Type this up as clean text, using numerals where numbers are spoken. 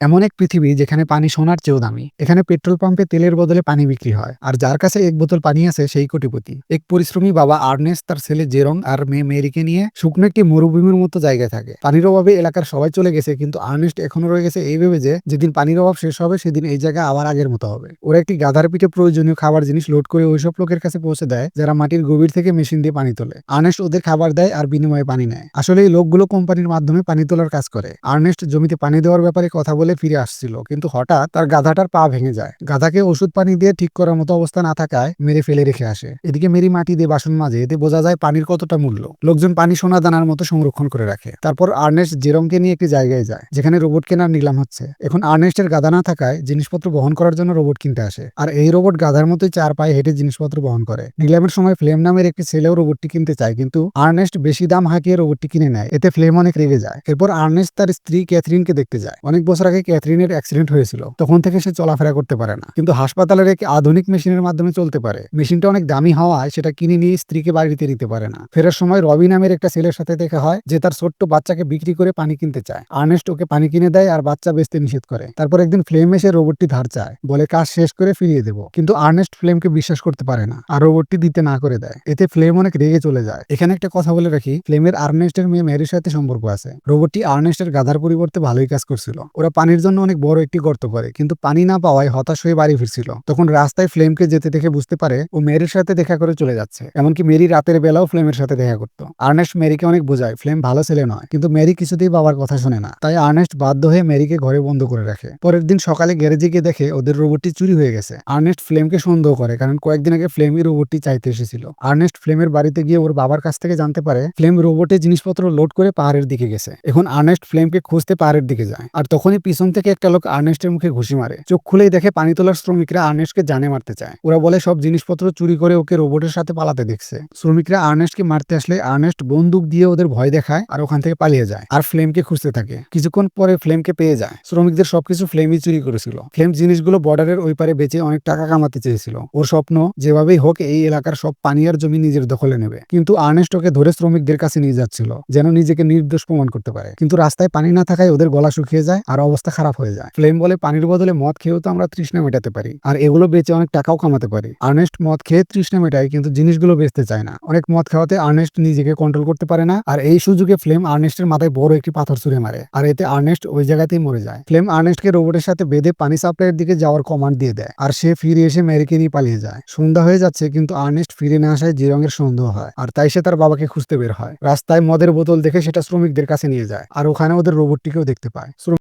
এমন এক পৃথিবী যেখানে পানি সোনার চেয়েও দামি। এখানে পেট্রোল পাম্পে তেলের বদলে পানি বিক্রি হয়, আর যার কাছে এক বোতল পানি আছে সেই কোটিপতি। এক পরিশ্রমী বাবা আর্নেস্ট তার ছেলে জেরং আর মেয়ে মেরিকে নিয়ে শুকনো একটি মরুভূমির মতো জায়গায় থাকে। পানির অভাবে এলাকার সবাই চলে গেছে, কিন্তু আর্নেস্ট এখনো রয়ে গেছে এই ভেবে যে যেদিন পানির অভাব শেষ হবে সেদিন এই জায়গা আবার আগের মতো হবে। ওরা একটি গাধার পিঠে প্রয়োজনীয় খাবার জিনিস লোড করে ওইসব লোকের কাছে পৌঁছে দেয় যারা মাটির গভীর থেকে মেশিন দিয়ে পানি তোলে। আর্নেস্ট ওদের খাবার দেয় আর বিনিময়ে পানি নেয়। আসলে এই লোকগুলো কোম্পানির মাধ্যমে পানি তোলার কাজ করে। আর্নেস্ট জমিতে পানি দেওয়ার ব্যাপারে কথা বলে ফিরে আসছিল, কিন্তু হঠাৎ তার গাধাটার পা ভেঙে যায়। গাধাকে ওষুধ পানি দিয়ে ঠিক করার মতো অবস্থা না থাকায় মেরে ফেলে রেখে আসে। এদিকে মেরি মাটি দিয়ে বাসন মাজে, এতে বোঝা যায় পানির কতটা মূল্য। লোকজন পানি সোনা দানার মতো সংরক্ষণ করে রাখে। তারপর আর্নেস্ট জেরংকে নিয়ে একটি জায়গায় যায় যেখানে রোবট কেনার নিলাম হচ্ছে। এখন আর্নেস্টের গাধা না থাকায় জিনিসপত্র বহন করার জন্য রোবট কিনতে আসে, আর এই রোবট গাধার মতোই চার পায়ে হেঁটে জিনিসপত্র বহন করে। নিলামের সময় ফ্লেম নামের একটি ছেলেও রোবটটি কিনতে চায়, কিন্তু আর্নেস্ট বেশি দাম হাঁকিয়ে রোবটটি কিনে নেয়। এতে ফ্লেম অনেক রেগে যায়। এরপর আর্নেস্ট তার স্ত্রী ক্যাথরিনকে দেখতে যায়। অনেক বছর আগে ক্যাথরিনের অ্যাক্সিডেন্ট হয়েছিল, তখন থেকে সে চলাফেরা করতে পারে না, কিন্তু হাসপাতালের এক আধুনিক মেশিনের মাধ্যমে চলতে পারে। মেশিনটা অনেক দামি হওয়ায় সেটা কিনে নিয়ে স্ত্রীকে বাড়িতে দিতে পারে না। ফেরার সময় রবি নামের একটা ছেলের সাথে দেখা হয় যে তার ছোট্ট বাচ্চাকে বিক্রি করে পানি কিনতে চায়। আর্নেস্ট ওকে পানি কিনে দেয় আর বাচ্চা বেচতে নিষেধ করে। তারপর একদিন ফ্লেম এসে রোবটটি ধার চায়, বলে কাজ শেষ করে ফিরিয়ে দেবো, কিন্তু আর্নেস্ট ফ্লেমকে বিশ্বাস করতে পারে না আর রোবটটি দিতে না করে দেয়। এতে ফ্লেম অনেক রেগে চলে যায়। এখানে একটা কথা বলে রাখি, ফ্লেমের আর্নেস্টের মেয়ে মেরির সাথে সম্পর্ক আছে। রোবটটি আর্নেস্টের গাধার পরিবর্তে ভালোই কাজ করছিল। ওরা পানির জন্য অনেক বড় একটি গর্ত করে, কিন্তু পানি না পাওয়ায় হতাশ হয়ে বাড়ি ফিরছিল। তখন রাস্তায় ফ্লেমকে যেতে দেখে বুঝতে পারে ও মেরির সাথে দেখা করে চলে যাচ্ছে। এমনকি মেরি রাতের বেলাও ফ্লেমের সাথে দেখা করতো। আর্নেস্ট মেরিকে অনেক বোঝায় ফ্লেম ভালো ছেলে নয়, কিন্তু মেরি কিছুতেই বাবার কথা শোনে না। তাই আর্নেস্ট বাধ্য হয়ে মেরিকে ঘরে বন্ধ করে রাখে। পরের দিন সকালে গ্যারেজে গিয়ে দেখে ওদের রোবটটি চুরি হয়ে গেছে। আর্নেস্ট ফ্লেমকে সন্দেহ করে, কারণ কয়েকদিন আগে ফ্লেমই রোবটটি চাইতে এসেছিল। আর্নেস্ট ফ্লেমের বাড়িতে গিয়ে ওর বাবার কাছ থেকে জানতে পারে ফ্লেম রোবটে জিনিসপত্র লোড করে পাহাড়ের দিকে গেছে। এখন আর্নেস্ট ফ্লেমকে খুঁজতে পাহাড়ের দিকে যায়, আর তখনই পিছন থেকে একটা লোক আর্নেস্টের মুখে ঘুষি মারে। চোখ খুলেই দেখে পানি তোলার শ্রমিকরা আর্নেস্টকে জানে মারতে চায়। ওরা বলে সব জিনিসপত্র চুরি করে ওকে রোবটের সাথে পালাতে দেখছে। শ্রমিকরা আর্নেস্টকে মারতে আসলে আর্নেস্ট বন্দুক দিয়ে ওদের ভয় দেখায় আর ওখান থেকে পালিয়ে যায়, আর ফ্লেমকে খুঁজতে থাকে। কিছুক্ষণ পরে ফ্লেমকে পেয়ে যায়। শ্রমিকদের সবকিছু ফ্লেমই চুরি করেছিল। ফ্লেম জিনিসগুলো বর্ডারের ওই পারে বেচে অনেক টাকা কামাতে চেয়েছিল। ওর স্বপ্ন যেভাবেই হোক এই এলাকার সব পানি আর জমি নিজের দখলে নেবে, কিন্তু আর্নেস্ট ওকে ধরে শ্রমিকদের কাছে নিয়ে যাচ্ছিল যেন নিজেকে নির্দোষ প্রমাণ করতে পারে। কিন্তু রাস্তায় পানি না থাকায় ওদের গলা শুকিয়ে যায় আর অবস্থা খারাপ হয়ে যায়। ফ্লেম বলে পানির বদলে মদ খেয়েও তো আমরা তৃষ্ণা মেটাতে পারি, আর এগুলো বেচে অনেক টাকাও কামাতে পারি। আর্নেস্ট মদ খেয়ে তৃষ্ণা মেটায়, কিন্তু জিনিসগুলো বেচতে চায় না। অনেক মদ খাওয়াতে আর্নেস্ট নিজেকে কন্ট্রোল করতে পারে না, আর এই সুযোগে ফ্লেম আর্নেস্টের মাথায় বড় একটি পাথর ছুঁড়ে মারে, আর এতে আর্নেস্ট ওই জায়গাতেই মরে যায়। ফ্লেম আর্নেস্টকে রোবটের সাথে বেঁধে পানি সাপ্লাইয়ের দিকে যাওয়ার কমান্ড দিয়ে দেয়, আর সে ফিরে এসে মেরিকে নিয়ে পালিয়ে যায়। সন্ধ্যা হয়ে যাচ্ছে, কিন্তু আর্নেস্ট ফিরে না আসায় জিরঙের সন্দেহ হয়, আর তাই সে তার বাবাকে খুঁজতে বের হয়। রাস্তায় মদের বোতল দেখে সেটা শ্রমিকদের কাছে নিয়ে যায়, আর ওখানে ওদের রোবটটিকেও দেখতে পায়।